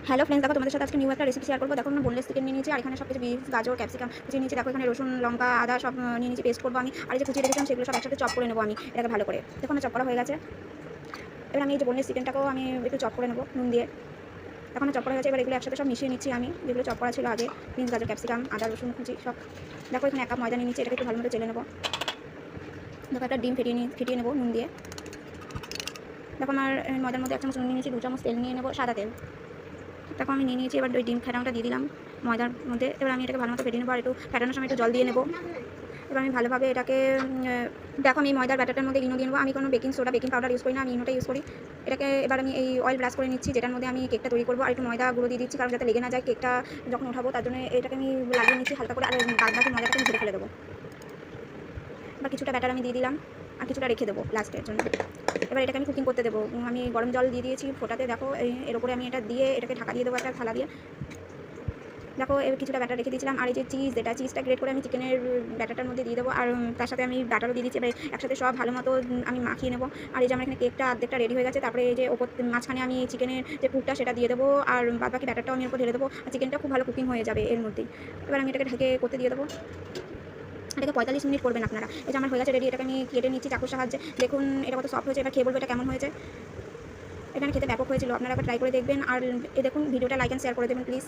Hello friends, দেখো তোমাদের সাথে আজকে নিউ একটা রেসিপি শেয়ার করবো। দেখো আমরা বোনলেস চিকেন নিয়ে নিয়েছি, আর এখানে সব কিছু বিফ, গাজর, ক্যাপসিকাম কুচিয়ে নিয়েছি। দেখো এখানে রসুন, লঙ্কা, আদা সব নিয়ে নিয়েছি, পেস্ট করবো আমি। আর এই যে কুচিয়ে রেখেছিলাম সেগুলো সব একসাথে চপ করে নেবো আমি এটাকে ভালো করে। দেখো আমার চপ করা হয়ে গেছে। এবার আমি এই যে বোনলেস চিকেনটাকেও আমি একটু চপ করে নেবো নুন দিয়ে। এখন চপ করা হয়েছে, এবার এগুলো একসাথে সব মিশিয়ে নিচ্ছি আমি, যেগুলো চপ করা ছিল আগে, বিনস, গাজর, ক্যাপসিকাম, আদা, রসুন কুচি সব। দেখো এখানে 1 কাপ ময়দা নিয়ে নিচ্ছি, এটাকে একটু ভালো মতো চেলে নেবো। দেখো একটা ডিম ফেটিয়ে নেবো নুন দিয়ে। দেখো আমার ময়দার মধ্যে 1 চামচ নুন নিয়ে নিয়েছি, 2 চামচ তেল নিয়ে নেবো, সাদা তেল। তারপর আমি নিয়ে নিয়েছি, এবার ওই ডিম ফেটানোটা দিয়ে দিলাম ময়দার মধ্যে। এবার আমি এটাকে ভালো মতো ফেটিয়ে নেবো, আর একটু ফেটানোর সময় একটু জল দিয়ে নেবো। এবার আমি ভালোভাবে এটাকে দেখো আমি ময়দার ব্যাটারটার মধ্যে ইনো দিয়ে নেবো। আমি কোনো baking soda, baking powder use করি না, আমি ইনোটা ইউজ করি। এটাকে এবার আমি এই অয়েল ব্রাশ করে নিচ্ছি, যেটার মধ্যে আমি কেকটা তৈরি করবো। আর একটু ময়দা গুঁড়ো দিয়ে দিচ্ছি, কারণ যাতে লেগে না যায় কেকটা যখন উঠাবো, তার জন্য এটাকে আমি লাগিয়ে নিচ্ছি হালকা করে। আর বাদ বাকি ময়দাটাকে আমি ঝেড়ে ফেলে দেবো। এবার কিছুটা ব্যাটার আমি দিয়ে দিলাম, আর কিছুটা রেখে দেবো লাস্টের জন্য। এবার এটাকে আমি কুকিং করতে দেবো। আমি গরম জল দিয়ে দিয়েছি ফোটাতে। দেখো এর উপরে আমি এটা দিয়ে এটাকে ঢাকা দিয়ে দেবো একটা থালা দিয়ে। দেখো এবার কিছুটা ব্যাটার রেখে দিয়েছিলাম, আর এই যে চিজটা গ্রেট করে আমি চিকেনের ব্যাটারটার মধ্যে দিয়ে দেবো। আর তার সাথে আমি ব্যাটারও দিয়ে দিচ্ছি। এবার একসাথে সব ভালো মতো আমি মাখিয়ে নেবো। আর এই যে আমার এখানে কেকটা অর্ধেকটা রেডি হয়ে গেছে। তারপরে এই যে ওপর মাঝখানে আমি চিকেনের যে পুরটা সেটা দিয়ে দেবো, আর বাদ বাকি ব্যাটারটাও আমি ওপর ঢেলে দেবো। আর চিকেনটা খুব ভালো কুকিং হয়ে যাবে এর মধ্যেই। এবার আমি এটাকে ঢেকে করতে দিয়ে দেবো। এটাকে 45 মিনিট করবেন আপনারা। এই যে আমার হয়ে গেছে রেডি, এটাকে আমি কেটে নিচ্ছি চাকুর সাহায্যে। দেখুন এটা কত সফট হয়েছে। এবার খেয়ে বলবো এটা কেমন হয়েছে। এটা খেতে ব্যাপক হয়েছিল, আপনারা একবার ট্রাই করে দেখবেন। আর দেখুন ভিডিওটা লাইক অ্যান্ড শেয়ার করে দেবেন প্লিজ।